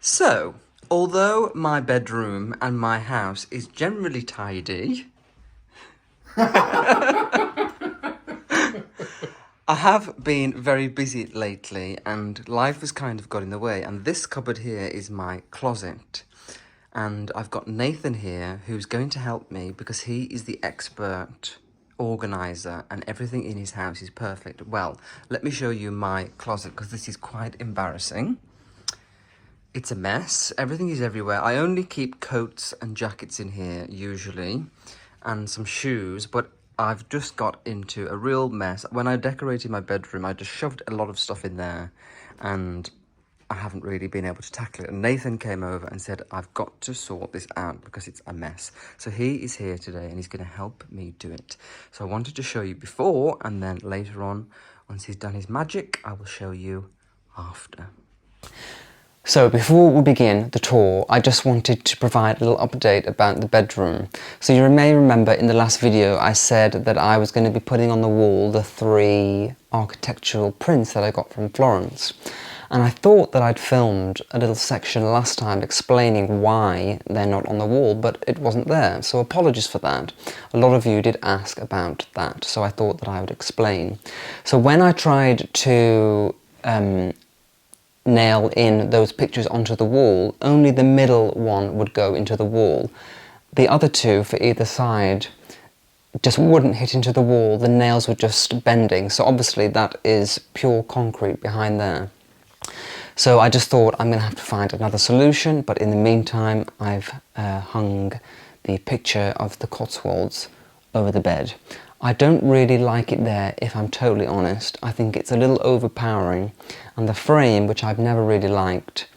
So, although my bedroom and my house is generally tidy, I have been very busy lately and life has kind of got in the way, and this cupboard here is my closet. And I've got Nathan here who's going to help me because he is the expert organizer and everything in his house is perfect. Well, let me show you my closet because this is quite embarrassing. It's a mess. Everything is everywhere. I only keep coats and jackets in here usually and some shoes, but I've just got into a real mess. When I decorated my bedroom, I just shoved a lot of stuff in there and I haven't really been able to tackle it. And Nathan came over and said, I've got to sort this out because it's a mess. So he is here today and he's going to help me do it. So I wanted to show you before, and then later on, once he's done his magic, I will show you after. So before we begin the tour, I just wanted to provide a little update about the bedroom. So you may remember in the last video I said that I was going to be putting on the wall the 3 architectural prints that I got from Florence. And I thought that I'd filmed a little section last time explaining why they're not on the wall, but it wasn't there, so apologies for that. A lot of you did ask about that, so I thought that I would explain. So when I tried to nail in those pictures onto the wall, only the middle one would go into the wall. The other 2 for either side just wouldn't hit into the wall, the nails were just bending, so obviously that is pure concrete behind there. So I just thought I'm going to have to find another solution, but in the meantime I've hung the picture of the Cotswolds over the bed. I don't really like it there, if I'm totally honest. I think it's a little overpowering, and the frame, which I've never really liked,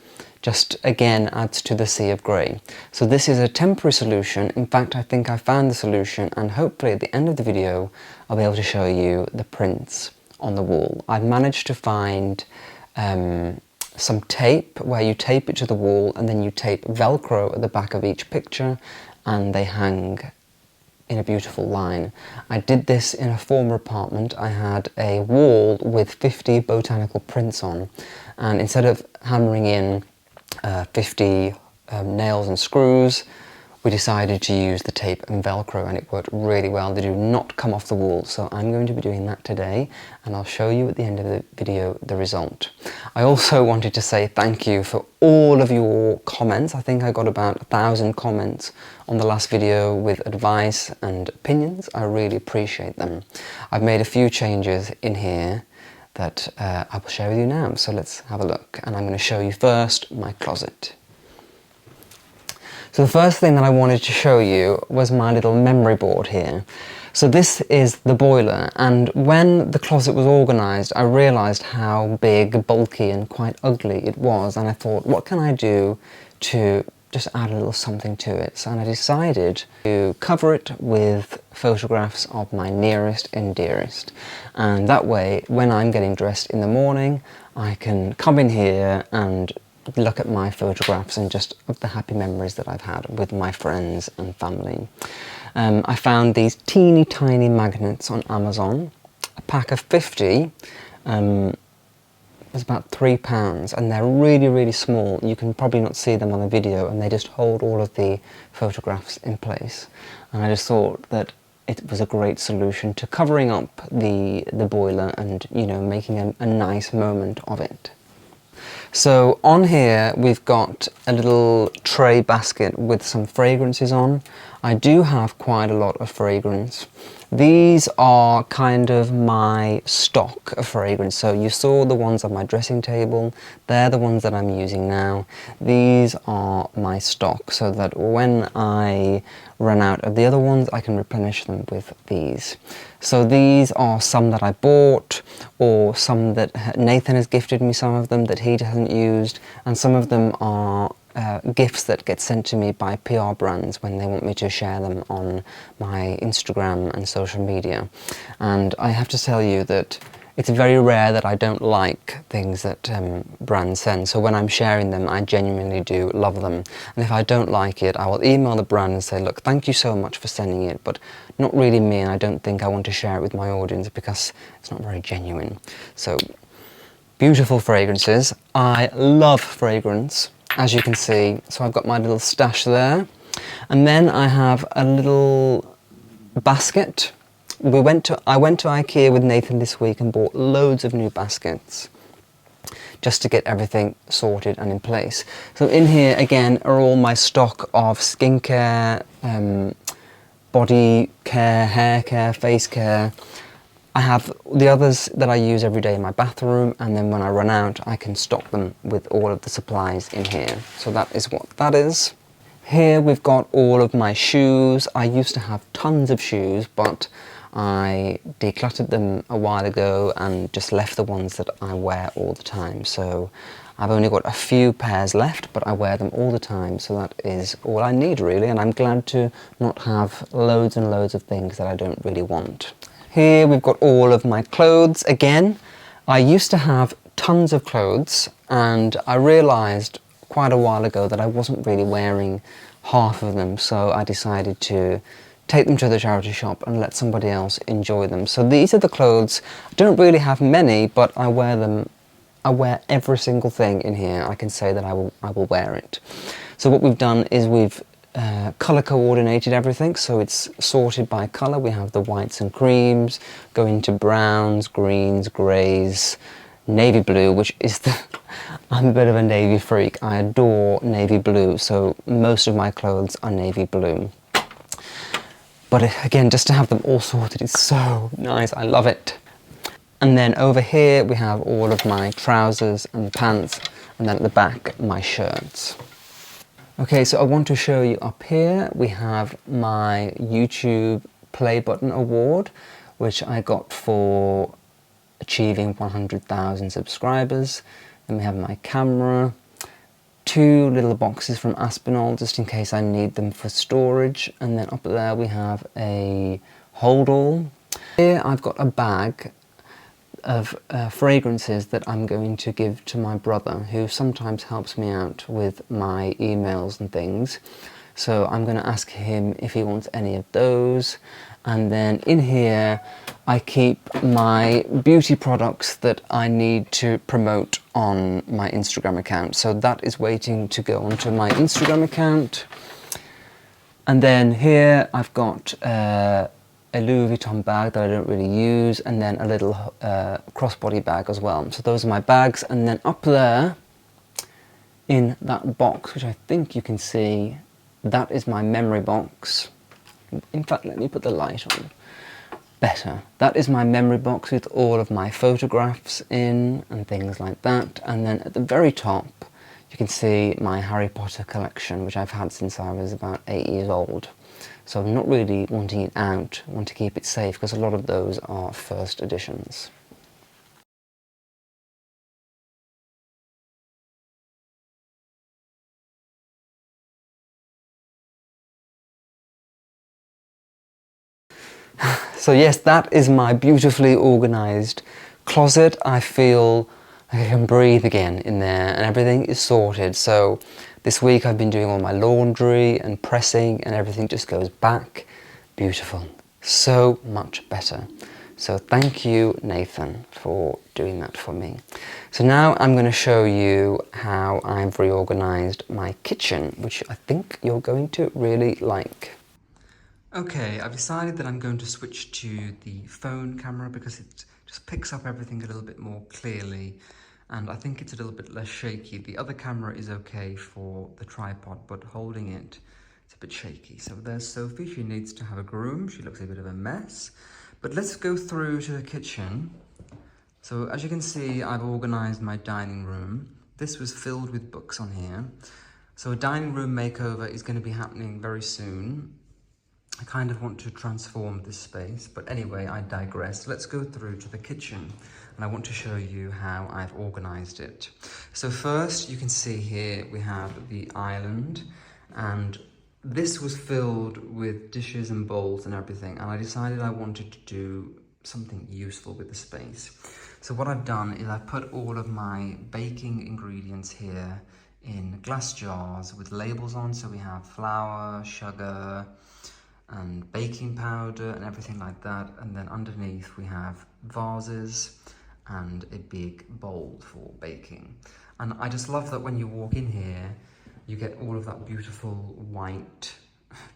just again adds to the sea of grey. So this is a temporary solution. In fact, I think I found the solution, and hopefully at the end of the video I'll be able to show you the prints on the wall. I've managed to find some tape where you tape it to the wall and then you tape Velcro at the back of each picture and they hang in a beautiful line. I did this in a former apartment. I had a wall with 50 botanical prints on, and instead of hammering in 50 nails and screws, we decided to use the tape and Velcro, and it worked really well. They do not come off the wall, so I'm going to be doing that today, and I'll show you at the end of the video the result. I also wanted to say thank you for all of your comments. I think I got about 1,000 comments on the last video with advice and opinions. I really appreciate them. I've made a few changes in here that I will share with you now, so let's have a look. And I'm going to show you first my closet. So the first thing that I wanted to show you was my little memory board here. So this is the boiler, and when the closet was organised I realised how big, bulky and quite ugly it was, and I thought, what can I do to just add a little something to it? So I decided to cover it with photographs of my nearest and dearest, and that way when I'm getting dressed in the morning I can come in here and look at my photographs and just of the happy memories that I've had with my friends and family. I found these teeny tiny magnets on Amazon. A pack of 50 was about £3, and they're really small. You can probably not see them on the video, and they just hold all of the photographs in place. And I just thought that it was a great solution to covering up the boiler and, you know, making a nice moment of it. So on here we've got a little tray basket with some fragrances on. I do have quite a lot of fragrance. These are kind of my stock of fragrance. So you saw the ones on my dressing table. They're the ones that I'm using now. These are my stock, so that when I run out of the other ones I can replenish them with these. So these are some that I bought, or some that Nathan has gifted me, some of them that he hasn't used, and some of them are gifts that get sent to me by PR brands when they want me to share them on my Instagram and social media. And I have to tell you that it's very rare that I don't like things that brands send, so when I'm sharing them I genuinely do love them. And if I don't like it I will email the brand and say, look, thank you so much for sending it, but not really me, and I don't think I want to share it with my audience because it's not very genuine. So beautiful fragrances. I love fragrance. as you can see. So I've got my little stash there. And then I have a little basket. I went to IKEA with Nathan this week and bought loads of new baskets just to get everything sorted and in place. So in here again are all my stock of skincare, body care, hair care, face care. I have the others that I use every day in my bathroom, and then when I run out I can stock them with all of the supplies in here. So that is what that is. Here we've got all of my shoes. I used to have tons of shoes, but I decluttered them a while ago and just left the ones that I wear all the time. So I've only got a few pairs left, but I wear them all the time. So that is all I need really, and I'm glad to not have loads and loads of things that I don't really want. Here we've got all of my clothes again. I used to have tons of clothes, and I realised quite a while ago that I wasn't really wearing half of them, so I decided to take them to the charity shop and let somebody else enjoy them. So these are the clothes. I don't really have many, but I wear them. I wear every single thing in here. I can say that I will wear it. So what we've done is we've colour coordinated everything, so it's sorted by colour. We have the whites and creams, go into browns, greens, greys, navy blue, which is the... I'm a bit of a navy freak. I adore navy blue, so most of my clothes are navy blue. But again, just to have them all sorted is so nice. I love it. And then over here we have all of my trousers and pants, and then at the back my shirts. Okay, so I want to show you up here we have my YouTube Play Button Award, which I got for achieving 100,000 subscribers. Then we have my camera, 2 little boxes from Aspinall just in case I need them for storage, and then up there we have a hold all. Here I've got a bag of fragrances that I'm going to give to my brother, who sometimes helps me out with my emails and things. So I'm going to ask him if he wants any of those. And then in here I keep my beauty products that I need to promote on my Instagram account. So that is waiting to go onto my Instagram account. And then here I've got a Louis Vuitton bag that I don't really use, and then a little crossbody bag as well. So those are my bags, and then up there in that box, which I think you can see, that is my memory box. In fact, let me put the light on. Better. That is my memory box with all of my photographs in and things like that. And then at the very top, you can see my Harry Potter collection, which I've had since I was about 8 years old. So I'm not really wanting it out. I want to keep it safe because a lot of those are first editions. So yes, that is my beautifully organised closet. I feel like I can breathe again in there, and everything is sorted. So this week I've been doing all my laundry and pressing, and everything just goes back. Beautiful. So much better. So thank you, Nathan, for doing that for me. So now I'm going to show you how I've reorganised my kitchen, which I think you're going to really like. Okay, I've decided that I'm going to switch to the phone camera because it just picks up everything a little bit more clearly, and I think it's a little bit less shaky. The other camera is okay for the tripod, but holding it, it's a bit shaky. So there's Sophie. She needs to have a groom. She looks a bit of a mess. But let's go through to the kitchen. So as you can see, I've organised my dining room. This was filled with books on here. So a dining room makeover is going to be happening very soon. I kind of want to transform this space, but anyway, I digress. Let's go through to the kitchen, and I want to show you how I've organised it. So first, you can see here we have the island, and this was filled with dishes and bowls and everything, and I decided I wanted to do something useful with the space. So what I've done is I've put all of my baking ingredients here in glass jars with labels on. So we have flour, sugar, and baking powder and everything like that, and then underneath we have vases and a big bowl for baking. And I just love that when you walk in here, you get all of that beautiful white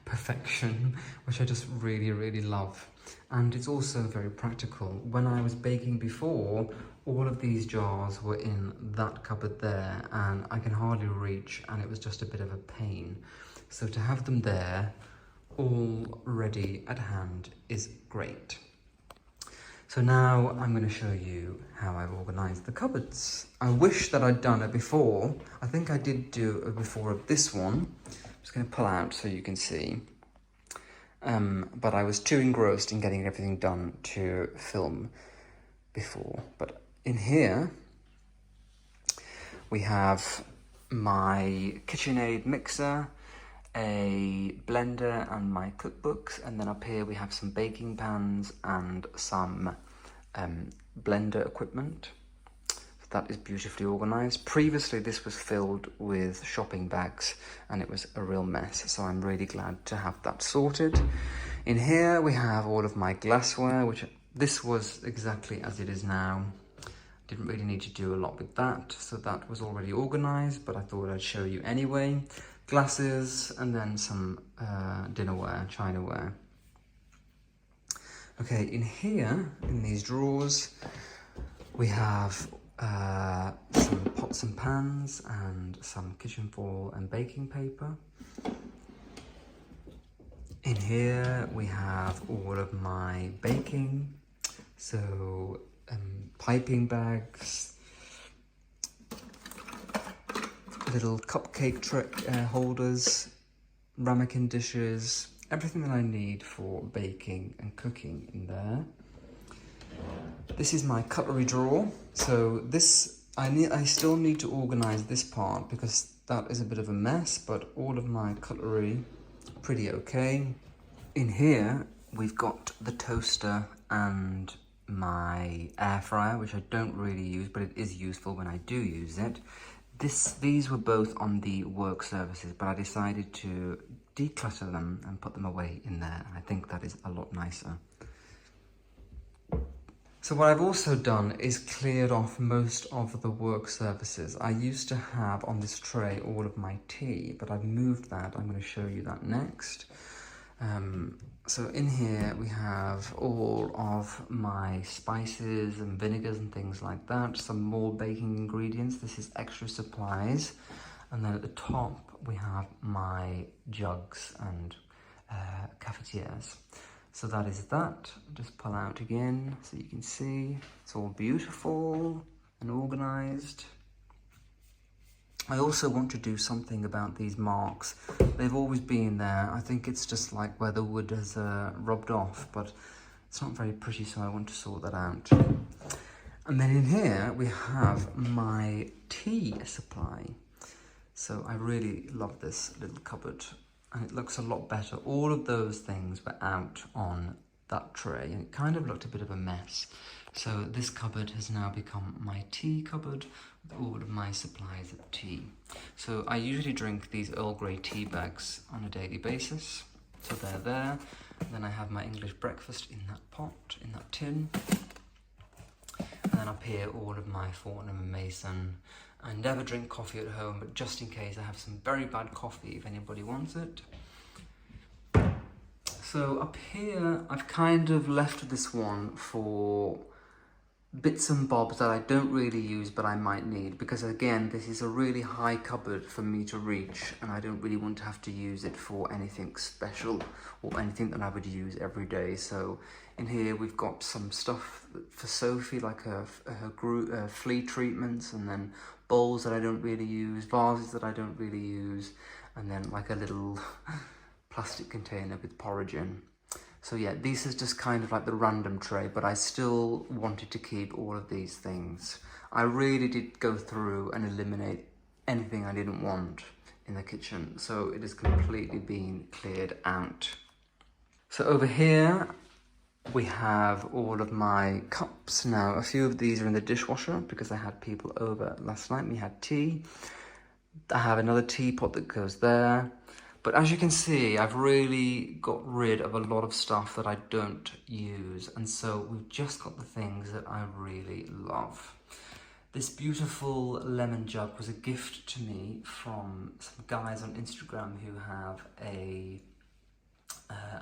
perfection, which I just really, really love. And it's also very practical. When I was baking before, all of these jars were in that cupboard there, and I can hardly reach, and it was just a bit of a pain. So to have them there, all ready at hand, is great. So now I'm going to show you how I've organised the cupboards. I wish that I'd done it before. I think I did do it before of this one. I'm just going to pull out so you can see. But I was too engrossed in getting everything done to film before. But in here, we have my KitchenAid mixer, a blender and my cookbooks, and then up here we have some baking pans and some blender equipment. That is beautifully organised. Previously this was filled with shopping bags and it was a real mess, so I'm really glad to have that sorted. In here we have all of my glassware, which this was exactly as it is now. Didn't really need to do a lot with that, so that was already organised, but I thought I'd show you anyway. Glasses and then some dinnerware, chinaware. Okay, in here, in these drawers, we have some pots and pans and some kitchen foil and baking paper. In here we have all of my baking, so piping bags, little cupcake holders, ramekin dishes, everything that I need for baking and cooking in there. This is my cutlery drawer. So this, I still need to organize this part because that is a bit of a mess, but all of my cutlery, pretty okay. In here, we've got the toaster and my air fryer, which I don't really use, but it is useful when I do use it. These were both on the work surfaces, but I decided to declutter them and put them away in there. I think that is a lot nicer. So what I've also done is cleared off most of the work surfaces. I used to have on this tray all of my tea, but I've moved that. I'm going to show you that next. So in here we have all of my spices and vinegars and things like that, some more baking ingredients. This is extra supplies. And then at the top we have my jugs and cafetières. So that is that. Just pull out again so you can see it's all beautiful and organised. I also want to do something about these marks. They've always been there. I think it's just like where the wood has rubbed off, but it's not very pretty, so I want to sort that out. And then in here we have my tea supply. So I really love this little cupboard and it looks a lot better. All of those things were out on that tray and it kind of looked a bit of a mess. So this cupboard has now become my tea cupboard with all of my supplies of tea. So I usually drink these Earl Grey tea bags on a daily basis. So they're there. And then I have my English breakfast in that pot, in that tin. And then up here, all of my Fortnum and Mason. I never drink coffee at home, but just in case I have some very bad coffee if anybody wants it. So up here, I've kind of left this one for bits and bobs that I don't really use but I might need, because again this is a really high cupboard for me to reach and I don't really want to have to use it for anything special or anything that I would use every day. So in here we've got some stuff for Sophie, like her flea treatments, and then bowls that I don't really use, vases that I don't really use, and then like a little plastic container with porridge in. So yeah, this is just kind of like the random tray, but I still wanted to keep all of these things. I really did go through and eliminate anything I didn't want in the kitchen, so it has completely been cleared out. So over here, we have all of my cups. Now, a few of these are in the dishwasher because I had people over last night. We had tea. I have another teapot that goes there. But as you can see, I've really got rid of a lot of stuff that I don't use. And so we've just got the things that I really love. This beautiful lemon jug was a gift to me from some guys on Instagram who have a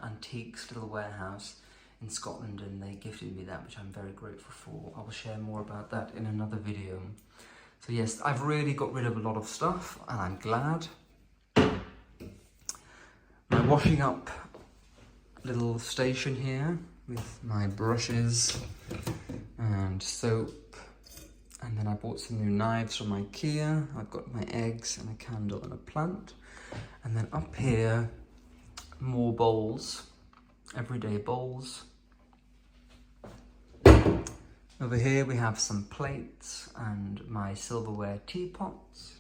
antiques little warehouse in Scotland, and they gifted me that, which I'm very grateful for. I will share more about that in another video. So yes, I've really got rid of a lot of stuff, and I'm glad. My washing up little station here with my brushes and soap. And then I bought some new knives from IKEA. I've got my eggs and a candle and a plant. And then up here, more bowls, everyday bowls. Over here we have some plates and my silverware teapots.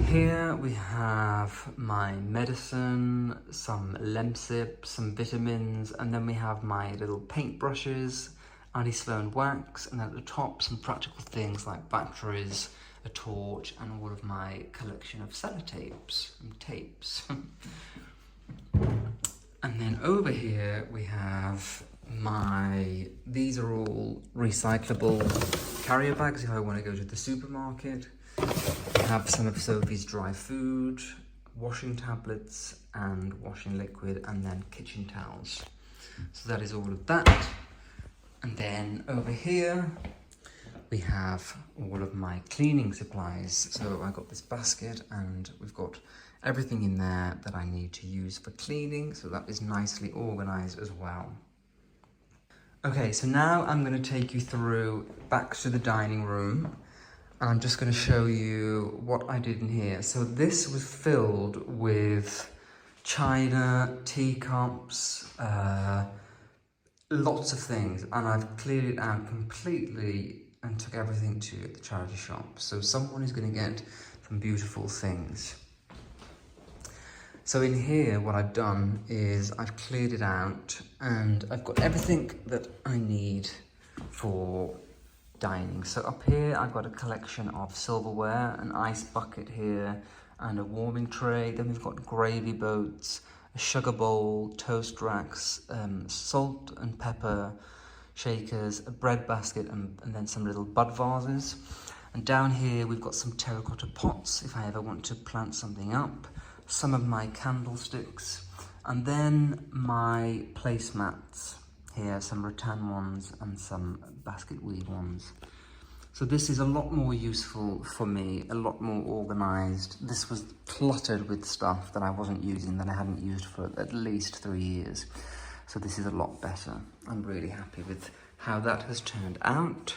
Here we have my medicine, some Lemsip, some vitamins, and then we have my little paintbrushes, anti-Sloan wax, and at the top some practical things like batteries, a torch, and all of my collection of sellotapes and tapes. And then over here we have these are all recyclable carrier bags if I want to go to the supermarket. I have some of Sophie's dry food, washing tablets and washing liquid, and then kitchen towels. So that is all of that. And then over here, we have all of my cleaning supplies. So I got this basket and we've got everything in there that I need to use for cleaning. So that is nicely organized as well. Okay, so now I'm going to take you through back to the dining room. And I'm just going to show you what I did in here. So this was filled with china, teacups, lots of things, and I've cleared it out completely and took everything to the charity shop. So someone is going to get some beautiful things. So in here, what I've done is I've cleared it out and I've got everything that I need for dining. So up here, I've got a collection of silverware, an ice bucket here, and a warming tray. Then we've got gravy boats, a sugar bowl, toast racks, salt and pepper shakers, a bread basket, and then some little bud vases. And down here we've got some terracotta pots if I ever want to plant something up, some of my candlesticks, and then my placemats here, some rattan ones and some basket weed ones. So this is a lot more useful for me, a lot more organised. This was cluttered with stuff that I wasn't using, that I hadn't used for at least 3 years. So this is a lot better. I'm really happy with how that has turned out.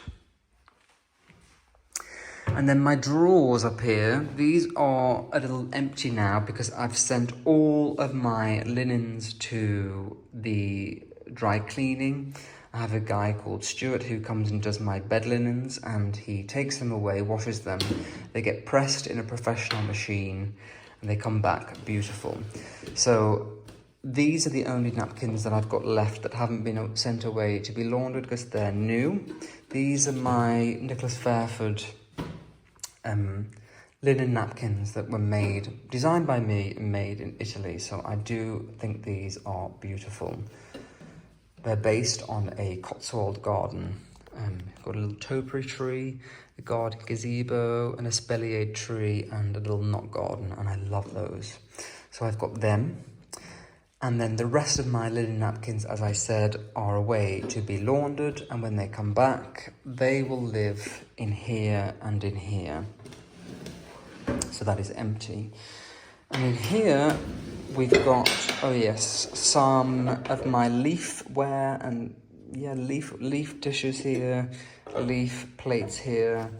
And then my drawers up here, these are a little empty now because I've sent all of my linens to the dry cleaning. I have a guy called Stuart who comes and does my bed linens, and he takes them away, washes them. They get pressed in a professional machine and they come back beautiful. So these are the only napkins that I've got left that haven't been sent away to be laundered because they're new. These are my Nicolas Fairford linen napkins that were designed by me and made in Italy. So I do think these are beautiful. They're based on a Cotswold garden. Got a little topiary tree, a garden gazebo, an espalier tree, and a little knot garden, and I love those. So I've got them. And then the rest of my linen napkins, as I said, are away to be laundered, and when they come back, they will live in here and in here. So that is empty. And in here, we've got, oh yes, some of my leaf ware and leaf dishes here, leaf plates here,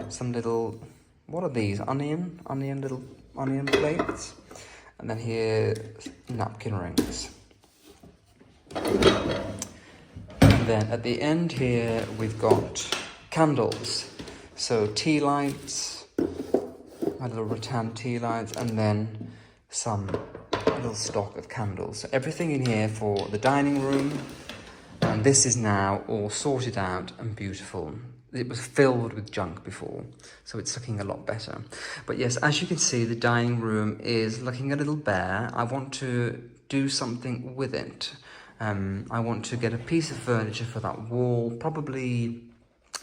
some little, what are these, little onion plates, and then here, napkin rings. And then at the end here, we've got candles, so tea lights, my little rattan tea lights, and then some little stock of candles. So everything in here for the dining room, and this is now all sorted out and beautiful. It was filled with junk before, so it's looking a lot better. But yes, as you can see, the dining room is looking a little bare. I want to do something with it. I want to get a piece of furniture for that wall, probably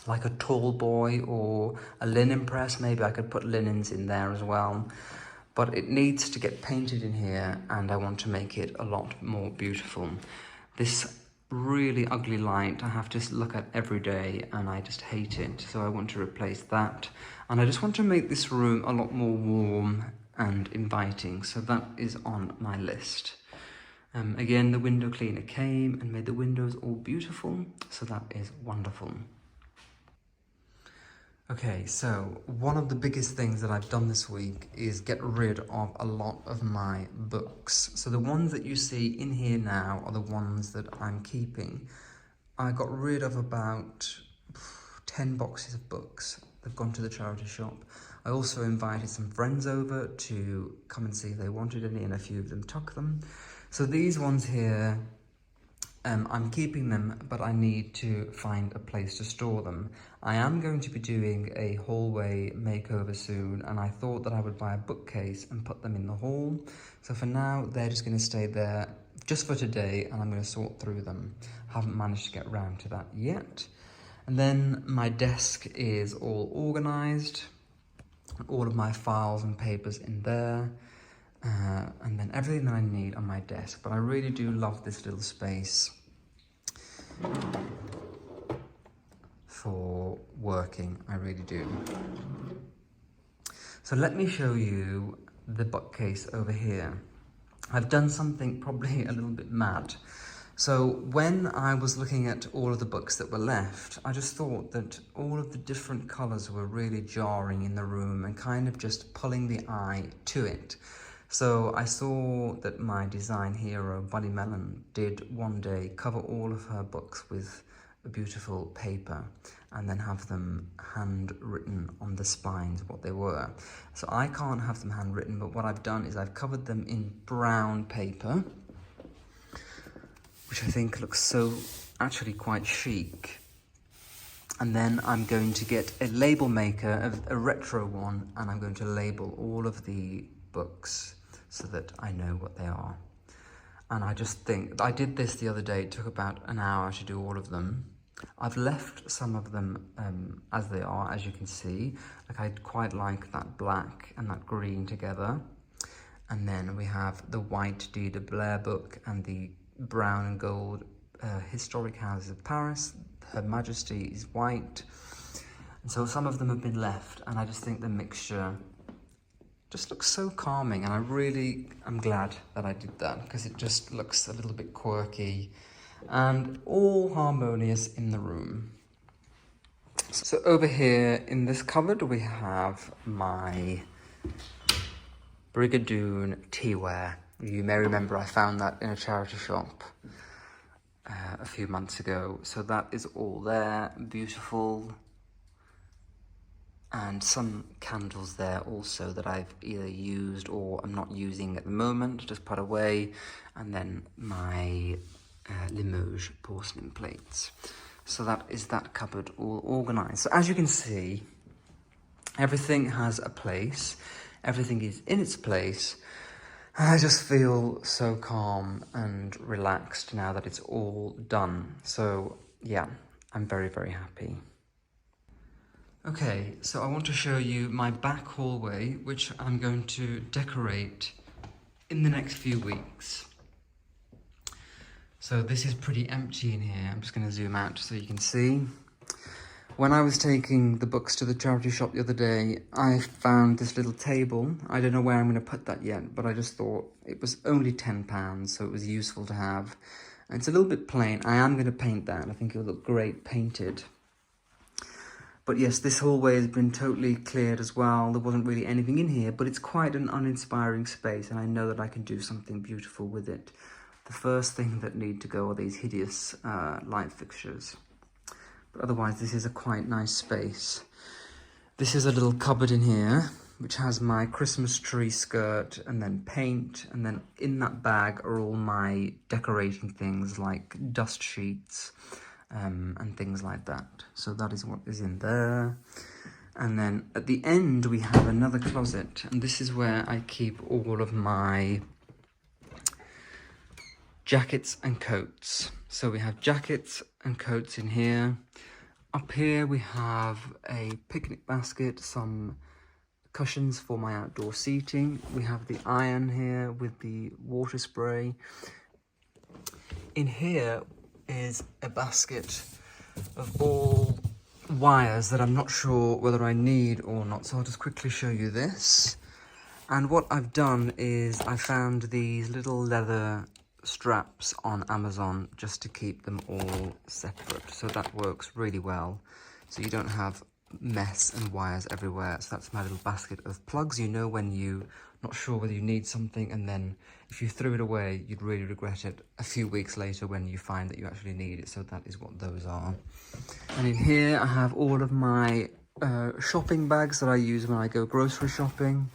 like a tall boy or a linen press. Maybe I could put linens in there as well. But it needs to get painted in here, and I want to make it a lot more beautiful. This really ugly light I have to look at every day, and I just hate it. So I want to replace that. And I just want to make this room a lot more warm and inviting. So that is on my list. Again, the window cleaner came and made the windows all beautiful. So that is wonderful. Okay, so one of the biggest things that I've done this week is get rid of a lot of my books. So the ones that you see in here now are the ones that I'm keeping. I got rid of about 10 boxes of books. They've gone to the charity shop. I also invited some friends over to come and see if they wanted any, and a few of them took them. So these ones here, I'm keeping them, but I need to find a place to store them. I am going to be doing a hallway makeover soon, and I thought that I would buy a bookcase and put them in the hall. So for now, they're just going to stay there just for today, and I'm going to sort through them. Haven't managed to get around to that yet. And then my desk is all organised, all of my files and papers in there. And then everything that I need on my desk. But I really do love this little space for working. I really do. So let me show you the bookcase over here. I've done something probably a little bit mad. So when I was looking at all of the books that were left, I just thought that all of the different colours were really jarring in the room and kind of just pulling the eye to it. So I saw that my design hero, Bunny Mellon, did one day cover all of her books with a beautiful paper and then have them handwritten on the spines, what they were. So I can't have them handwritten, but what I've done is I've covered them in brown paper, which I think looks so actually quite chic. And then I'm going to get a label maker, a retro one, and I'm going to label all of the books so that I know what they are. And I just think, I did this the other day, it took about an hour to do all of them. I've left some of them as they are, as you can see. Like, I quite like that black and that green together. And then we have the white D. de Blair book and the brown and gold Historic Houses of Paris. Her Majesty is white. And so some of them have been left, and I just think the mixture just looks so calming, and I'm glad that I did that, because it just looks a little bit quirky and all harmonious in the room. So over here in this cupboard we have my Brigadoon teaware. You may remember I found that in a charity shop a few months ago. So that is all there, beautiful. And some candles there also that I've either used or I'm not using at the moment, just put away. And then my Limoges porcelain plates. So that is that cupboard all organised. So as you can see, everything has a place. Everything is in its place. I just feel so calm and relaxed now that it's all done. So yeah, I'm very, very happy. Okay, so I want to show you my back hallway, which I'm going to decorate in the next few weeks. So this is pretty empty in here. I'm just going to zoom out so you can see. When I was taking the books to the charity shop the other day, I found this little table. I don't know where I'm going to put that yet, but I just thought it was only £10, so it was useful to have. And it's a little bit plain. I am going to paint that. I think it will look great painted. But yes, this hallway has been totally cleared as well. There wasn't really anything in here, but it's quite an uninspiring space, and I know that I can do something beautiful with it. The first thing that need to go are these hideous light fixtures. But otherwise, this is a quite nice space. This is a little cupboard in here, which has my Christmas tree skirt and then paint. And then in that bag are all my decorating things like dust sheets, and things like that. So that is what is in there. And then at the end we have another closet, and this is where I keep all of my jackets and coats. So we have jackets and coats in here. Up here we have a picnic basket, some cushions for my outdoor seating. We have the iron here with the water spray. In here is a basket of all wires that I'm not sure whether I need or not, so I'll just quickly show you this. And what I've done is I found these little leather straps on Amazon just to keep them all separate, so that works really well, so you don't have mess and wires everywhere. So that's my little basket of plugs. You know, when you're not sure whether you need something, and then if you threw it away, you'd really regret it a few weeks later when you find that you actually need it. So that is what those are. And in here I have all of my shopping bags that I use when I go grocery shopping.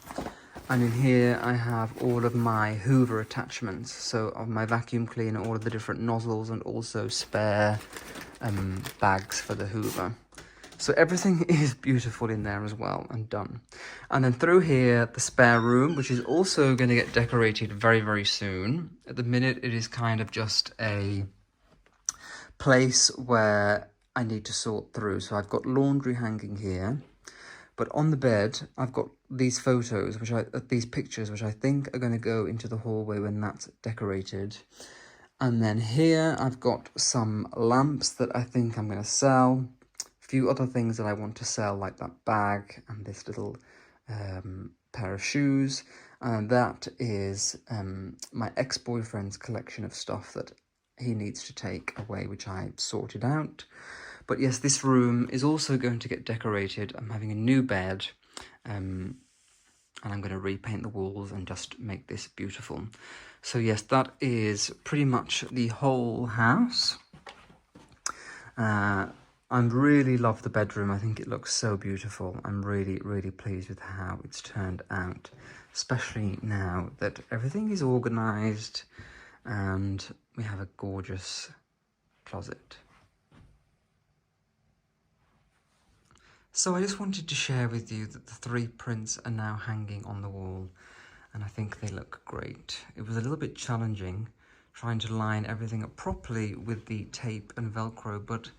And in here I have all of my Hoover attachments, so of my vacuum cleaner, all of the different nozzles, and also spare bags for the Hoover. So everything is beautiful in there as well and done. And then through here, the spare room, which is also going to get decorated very, very soon. At the minute, it is kind of just a place where I need to sort through. So I've got laundry hanging here. But on the bed, I've got these photos, these pictures, which I think are going to go into the hallway when that's decorated. And then here, I've got some lamps that I think I'm going to sell. A few other things that I want to sell, like that bag and this little pair of shoes. And that is my ex-boyfriend's collection of stuff that he needs to take away, which I sorted out. But yes, this room is also going to get decorated. I'm having a new bed, and I'm going to repaint the walls and just make this beautiful. So yes, that is pretty much the whole house. I really love the bedroom. I think it looks so beautiful. I'm really, really pleased with how it's turned out, especially now that everything is organised and we have a gorgeous closet. So I just wanted to share with you that the 3 prints are now hanging on the wall, and I think they look great. It was a little bit challenging trying to line everything up properly with the tape and Velcro, but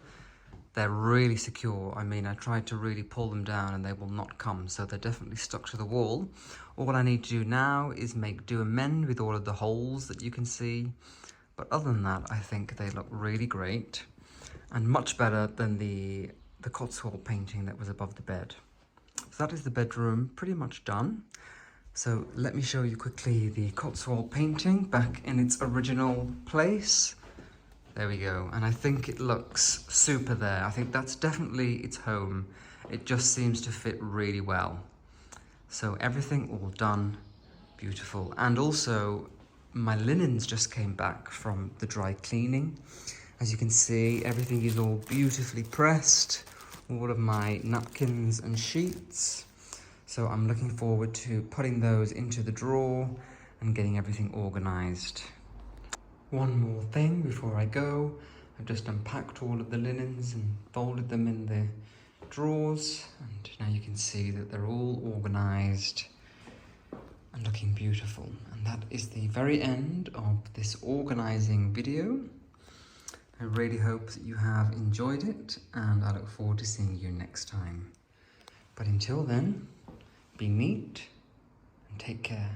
they're really secure. I mean, I tried to really pull them down and they will not come, so they're definitely stuck to the wall. All I need to do now is do amend with all of the holes that you can see, but other than that, I think they look really great and much better than the Cotswold painting that was above the bed. So that is the bedroom pretty much done. So let me show you quickly the Cotswold painting back in its original place. There we go, and I think it looks super there. I think that's definitely its home. It just seems to fit really well. So everything all done, beautiful. And also my linens just came back from the dry cleaning. As you can see, everything is all beautifully pressed. All of my napkins and sheets. So I'm looking forward to putting those into the drawer and getting everything organised. One more thing before I go. I've just unpacked all of the linens and folded them in the drawers. And now you can see that they're all organised and looking beautiful. And that is the very end of this organising video. I really hope that you have enjoyed it, and I look forward to seeing you next time. But until then, be neat and take care.